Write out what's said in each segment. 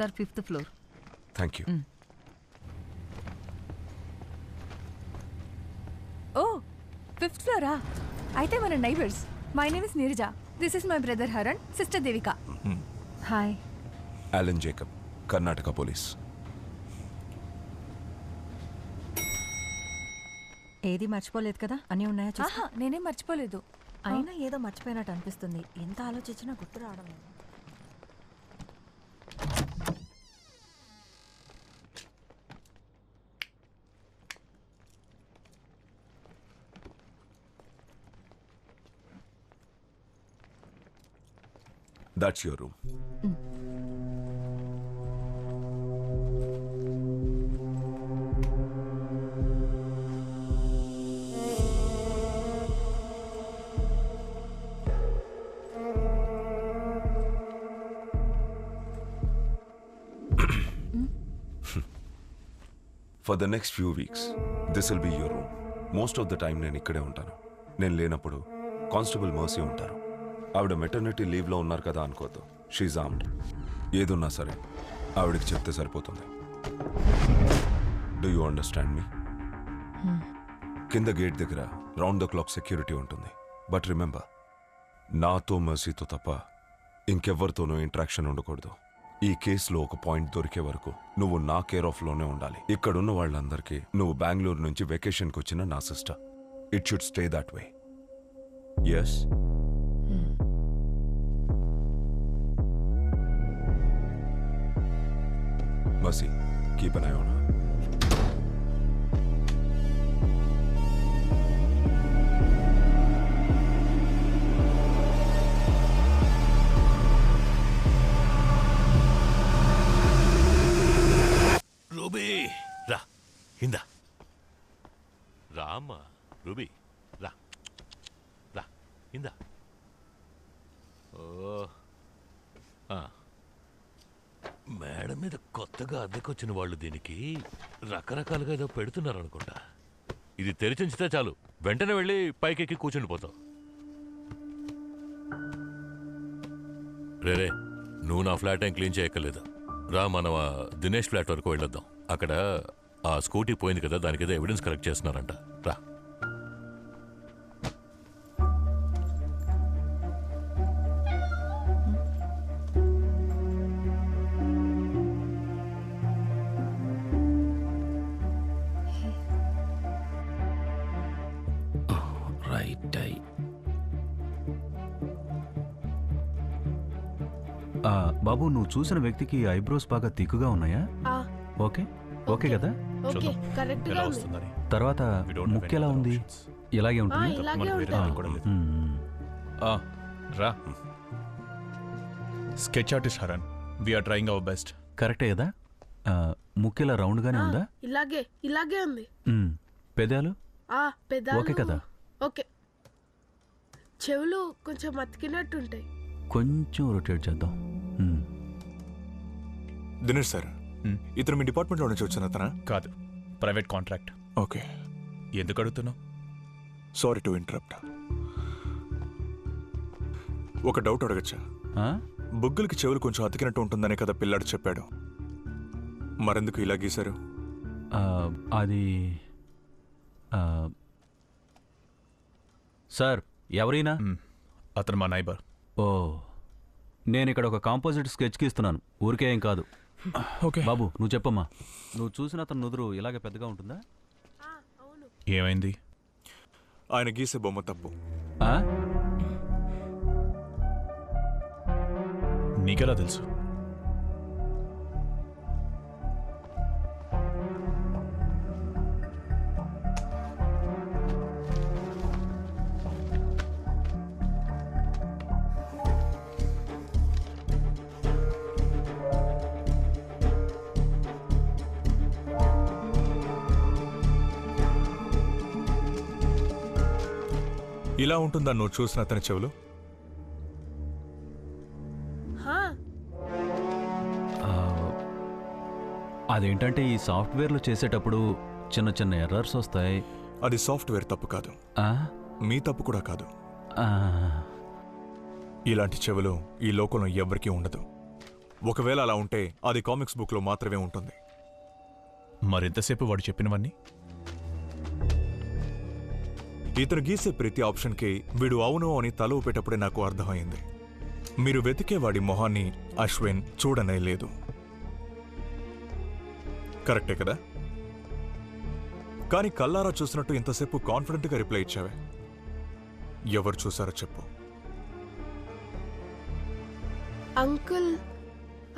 Sir 5th floor. Thank you. Oh 5th ఫ్లోరా? అయితే మన neighbours. My name is Neeraja. This is my brother Haran, sister Devika. Hi. Allen Jacob, Karnataka police. ఏది మర్చిపోలేదు కదా? అన్నీ ఉన్నాయా చూసి? ఆహా, నేనేం మర్చిపోలేదు. అయినా ఏదో మర్చిపోయినట్టు అనిపిస్తుంది. ఎంత ఆలోచించినా గుర్తు రావడం లేదు. That's your room. For the next few weeks, this will be your room. Most of the time నేను ఇక్కడే ఉంటాను. నేను లేనప్పుడు కానిస్టేబుల్ మర్సీ ఉంటారు. ఆవిడ మెటర్నిటీ లీవ్లో ఉన్నారు కదా అనుకోద్దు. She's armed. ఏదున్నా సరే ఆవిడకి చెప్తే సరిపోతుంది. డూ యూ అండర్స్టాండ్ మీ? కింద గేట్ దగ్గర రౌండ్ ద క్లాక్ సెక్యూరిటీ ఉంటుంది. బట్ రిమెంబర్, నాతో మర్సీతో తప్ప ఇంకెవ్వరితోనూ ఇంట్రాక్షన్ ఉండకూడదు. ఈ కేసులో ఒక పాయింట్ దొరికే వరకు నువ్వు నా కేర్ ఆఫ్లోనే ఉండాలి. ఇక్కడున్న వాళ్ళందరికీ నువ్వు బెంగళూరు నుంచి వెకేషన్కి వచ్చిన నా sister. It should stay that way. Yes? Mercy, keep an eye on her. Ruby రా, ఇందా రామ్మా. రూబీ రా రా, ఇందా. ఓ మేడం మీద కొత్తగా అద్దెకొచ్చిన వాళ్ళు దీనికి రకరకాలుగా ఏదో పెడుతున్నారు అనుకుంటా. ఇది తెరిచి ఉంచితే చాలు, వెంటనే వెళ్ళి పైకెక్కి కూర్చుండిపోతావు. రేరే, నువ్వు నా ఫ్లాట్ ఏం క్లీన్ చేయక్కర్లేదు. రా, మనం దినేష్ ఫ్లాట్ వరకు వెళ్ళొద్దాం. అక్కడ ఆ స్కూటీ పోయింది కదా, దానికి ఏదో ఎవిడెన్స్ కలెక్ట్ చేస్తున్నారంట. రా. బాబు, నువ్వు చూసిన వ్యక్తికి ఐబ్రోస్ బాగా తిక్కుగా ఉన్నాయా? ఓకే ఓకే కదా? తర్వాత ముక్కు ఎలా ఉంది? ఇలాగే ఉంటుంది. రా, sketch artist Haran, we are trying our best. కరెక్టే కదా? ముక్కు ఇలా రౌండ్ గానే ఉందా? ఇలాగే ఉంది. పెదాలు ఓకే కదా? ఓకే. చెవులు కొంచెం అతికినట్టుంటాయి. కొంచెం రొటేట్ చేద్దాం. దినేష్ సార్, ఇతను మీ డిపార్ట్మెంట్లో నుంచి వచ్చిన అతనా? కాదు, ప్రైవేట్ కాంట్రాక్ట్. ఓకే. ఎందుకు అడుగుతున్నావు? Sorry to interrupt. ఒక డౌట్ అడగచ్చా? బుగ్గలకి చెవులు కొంచెం అతికినట్టు ఉంటుందనే కదా పిల్లాడు చెప్పాడు. మరెందుకు ఇలా గీశారు? అది సార్, ఎవరైనా? అతను మా నైబర్. ఓ, నేను ఇక్కడ ఒక కాంపోజిట్ స్కెచ్ గీస్తున్నాను, ఊరికే ఏం కాదు. ఓకే బాబు, నువ్వు చెప్పమ్మా. నువ్వు చూసిన అతను నుదురు ఇలాగే పెద్దగా ఉంటుందా? ఏమైంది? ఆయన గీసే బొమ్మ తప్పు. నీకెలా తెలుసు? ఇలా ఉంటుందా నువ్వు చూసిన అతని చెవులు? అదేంటంటే ఈ సాఫ్ట్వేర్లు చేసేటప్పుడు చిన్న చిన్న ఎర్రర్స్ వస్తాయి. అది సాఫ్ట్వేర్ తప్పు కాదు, మీ తప్పు కూడా కాదు. ఇలాంటి చెవులు ఈ లోకంలో ఎవ్వరికీ ఉండదు. ఒకవేళ అలా ఉంటే అది కామిక్స్ బుక్లో మాత్రమే ఉంటుంది. మరింతసేపు వాడు చెప్పినవన్నీ ఇతను గీసే ప్రతి ఆప్షన్కి వీడు అవును అని తల ఊపేటప్పుడే నాకు అర్థమైంది. మీరు వెతికే వాడి మొహాన్ని అశ్విన్ చూడనే లేదు. కరెక్టే కదా? కానీ కల్లారా చూసినట్టు ఇంతసేపు కాన్ఫిడెంట్గా రిప్లై ఇచ్చావే. ఎవరు చూసారో చెప్పు. అంకుల్,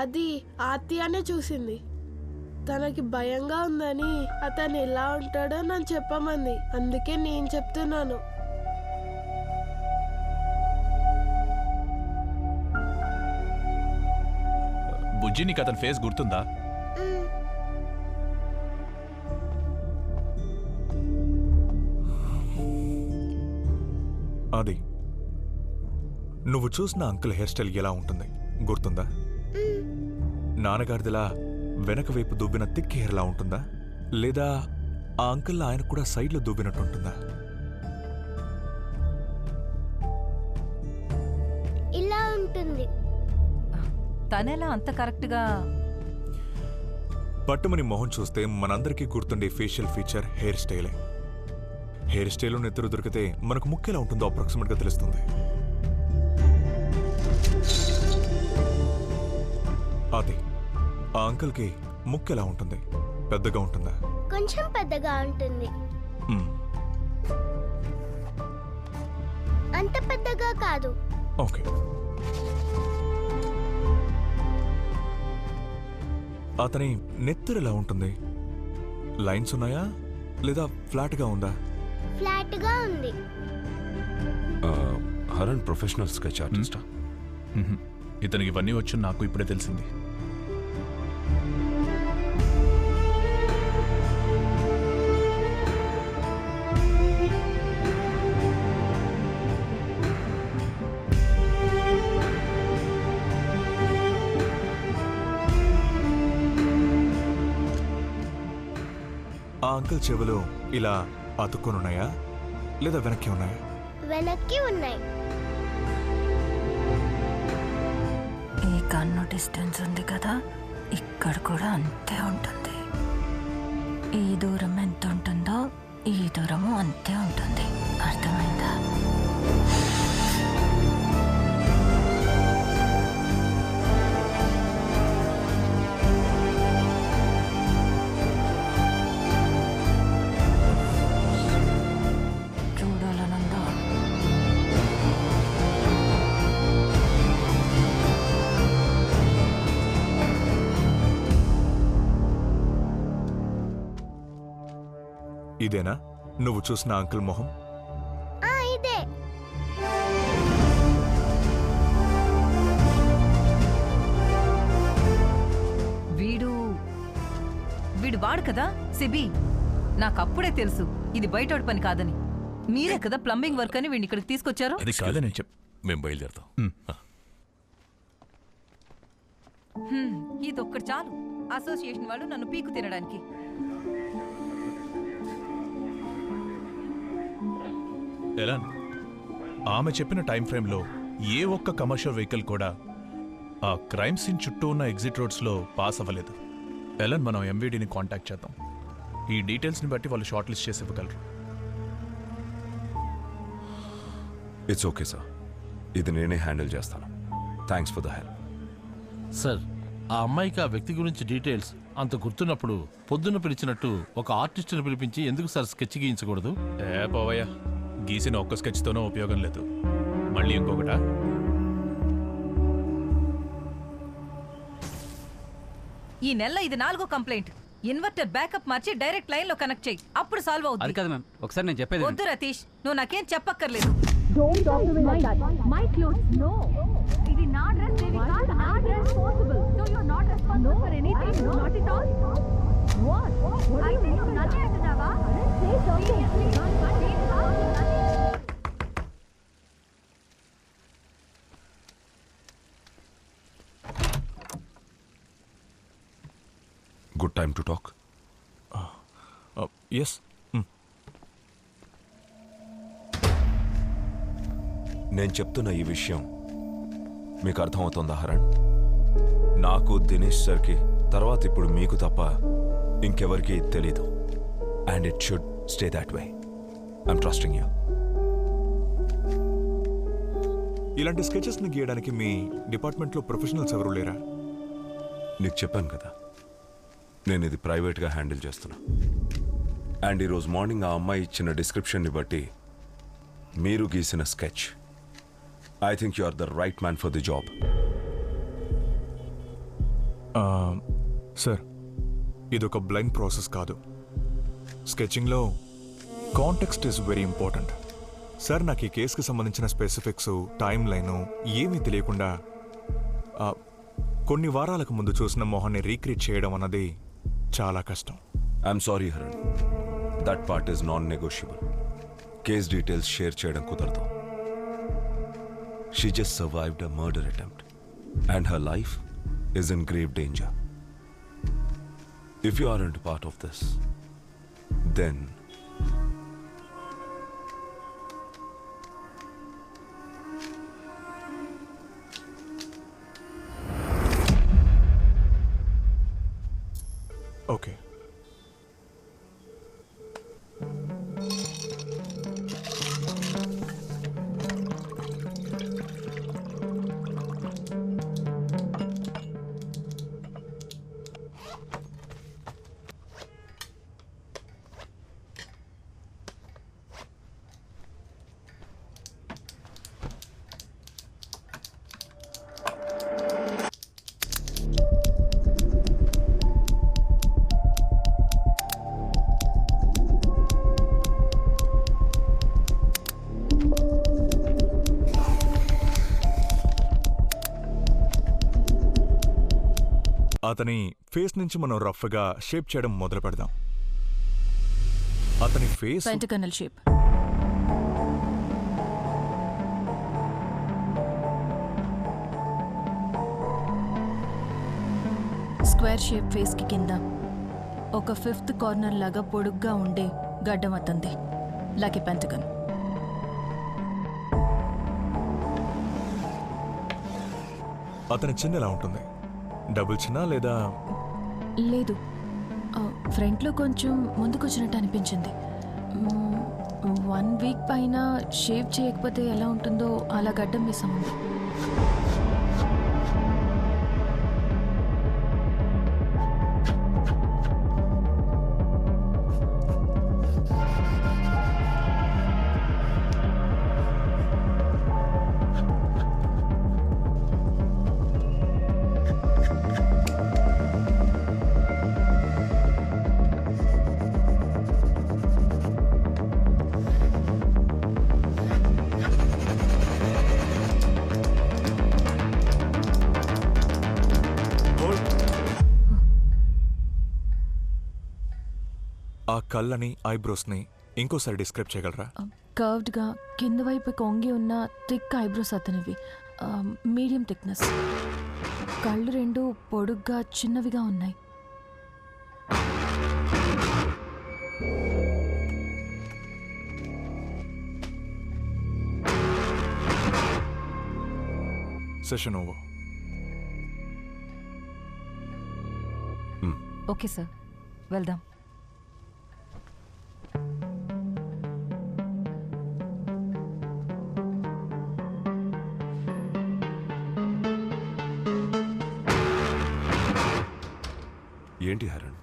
అది ఆత్యానే చూసింది. తనకి భయంగా ఉందని అతను ఎలా ఉంటాడో నన్ను చెప్పమంది. అందుకే నేను చెప్తున్నాను. బుజ్జి, నీకు అతని ఫేస్ గుర్తుందా? అది నువ్వు చూసిన అంకుల్ హెయిర్ స్టైల్ ఎలా ఉంటుంది గుర్తుందా? నాన్నగారిదిలా వెనక వైపు దువ్విన థిక్ హెయిర్లా ఉంటుందా, లేదా ఆ అంకుల్ ఆయన కూడా సైడ్లో దువ్వినట్టు ఉంటుందా? ఇలా ఉంటుంది. తనెలా అంత కరెక్ట్గా? పట్టుమని మొహం చూస్తే మనందరికీ గుర్తుండే ఫేషియల్ ఫీచర్ హెయిర్ స్టైలే. హెయిర్ స్టైల్లో నెత్తురు దొరికితే మనకు ముక్కు ఎలా ఉంటుందో అప్రాక్సిమేట్గా తెలుస్తుంది. అది ఆ అంకుల్కి ముక్కు ఎలా ఉంటుంది? పెద్దగా ఉంటుందా? కొంచెం పెద్దగా ఉంటుంది. అంత పెద్దగా కాదు. ఓకే. అతని నెత్తురు ఎలా ఉంటుంది? లైన్స్ ఉన్నాయా లేదా ఫ్లాట్గా ఉందా? ఫ్లాట్గా ఉంది. హరణ్ ప్రొఫెషనల్ స్కెచ్ ఆర్టిస్టా? ఇతనికి ఇవన్నీ వచ్చు నాకు ఇప్పుడే తెలిసింది. ఆ అంకుల్ చెవులు ఇలా అతుక్కునున్నాయా లేదా వెనక్కి ఉన్నాయా? వెనక్కి ఉన్నాయి. ఈ కన్ను డిస్టెన్స్ ఉంది కదా, ఇక్కడ కూడా అంతే ఉంటుంది. ఈ దూరం ఎంత ఉంటుందో ఈ దూరము అంతే ఉంటుంది. అర్థమైందా? చూడాలనుందా? ఇదేనా నువ్వు చూసిన అంకుల్ మొహం? ఇదే. వీడు వాడు కదా సిబి. నాకప్పుడే తెలుసు ఇది బయటోడి పని కాదని. మీరే కదా ప్లంబింగ్ వర్క్ అని వీడిని ఇక్కడికి తీసుకొచ్చారు. అది కాదే నేను మేము బయలుదేరుతాం. ఇదొక్కటి చాలు అసోసియేషన్ వాళ్ళు నన్ను పీకు తినడానికి. ఎలా ఆమె చెప్పిన టైం ఫ్రేమ్లో ఏ ఒక్క కమర్షియల్ వెహికల్ కూడా ఆ క్రైమ్ సీన్ చుట్టూ ఉన్న ఎగ్జిట్ రోడ్స్లో పాస్ అవ్వలేదు. ఎలన్, మనం ఎంవీడీని కాంటాక్ట్ చేద్దాం. ఈ డీటెయిల్స్ని బట్టి వాళ్ళు షార్ట్ లిస్ట్ చేసి ఇవ్వగలరు. ఇట్స్ ఓకే సార్, ఇది నేనే హ్యాండిల్ చేస్తాను. Thanks for the help. Sir, ఆ అమ్మాయికి ఆ వ్యక్తి గురించి డీటెయిల్స్ అంత గుర్తున్నప్పుడు పొద్దున్న పిలిచినట్టు ఒక ఆర్టిస్ట్ని పిలిపించి ఎందుకు సార్ స్కెచ్ గీయించకూడదు? పోవయ్యా, గీసిన ఒక్క స్కెచ్తోనూ ఉపయోగం లేదు. మళ్ళీ ఇంకొకటా? ఈ నెల ఇది 4వ కంప్లైంట్. ఇన్వర్టర్ బ్యాకప్ మార్చి డైరెక్ట్ లైన్ లో కనెక్ట్ చేయి, అప్పుడు సాల్వ్ అవుతుంది. అది కాదు మ్యామ్, ఒకసారి నేను చెప్పేది. వద్దు రతీష్, నువ్వు నాకేం చెప్పక్కర్లేదు. My clothes, no. ఇది నా డ్రెస్, దేవికా. నా dress possible. So you're not responsible for anything? No, not at all. What? అయితే నువ్వు నన్నే అంటున్నావా? Say something. Good time to talk. Yes. నేను చెప్తున్న ఈ విషయం మీకు అర్థమవుతుందా హరణ్? నాకు దినేష్ సార్కి తర్వాత ఇప్పుడు మీకు తప్ప ఇంకెవరికి తెలీదు. And it should stay that way. I'm trusting you. ఇలాంటి స్కెచెస్ని గీయడానికి మీ డిపార్ట్మెంట్లో ప్రొఫెషనల్స్ ఎవరు లేరా? నీకు చెప్పాను కదా, నేను ఇది ప్రైవేట్గా హ్యాండిల్ చేస్తున్నా. అండ్ ఈరోజు మార్నింగ్ ఆ అమ్మాయి ఇచ్చిన డిస్క్రిప్షన్ని బట్టి మీరు గీసిన sketch, I think you are the right man for the job. Sir, ఇదొక బ్లైండ్ ప్రాసెస్ కాదు. స్కెచింగ్లో context is very important. Sir, నాకు ఈ కేసుకి సంబంధించిన స్పెసిఫిక్స్, టైం లైను ఏమీ తెలియకుండా కొన్ని వారాలకు ముందు చూసిన మొహాన్ని రీక్రియేట్ చేయడం అన్నది చాలా కష్టం. I'm sorry Haran, that part is non negotiable. Case details share చేయడం కుదరదు. She just survived a murder attempt and her life is in grave danger. If you aren't part of this, then okay. అతని face నుంచి మనం రఫ్గా shape చేయడం మొదలు పెడదాం. అతని face pentagonal shape. Square shape face కి కింద ఒక 5th కార్నర్ లాగా పొడుగ్గా ఉండే గడ్డం అతంది, లైక్ ఎ పెంటగన్. అతని చిన్న ఎలా ఉంటుంది? డబుల్ చిన్న లేదా? లేదు, ఫ్రంట్లో కొంచెం ముందుకొచ్చినట్టు అనిపించింది. 1 వీక్ పైన షేవ్ చేయకపోతే ఎలా ఉంటుందో అలా గడ్డం మిస్ ఉంది. ఆ కళ్ళని, ఐబ్రోస్ని ఇంకోసారి డిస్క్రైబ్ చేయగలరా? కర్వ్డ్గా కింద వైపు కొంగి ఉన్న థిక్ ఐబ్రోస్ అతనివి, మీడియం థిక్నెస్. కళ్ళు 2 పొడుగ్గా చిన్నవిగా ఉన్నాయి. Session over. ఓకే సార్, వెళ్దాం. ఏంటి హరణ్,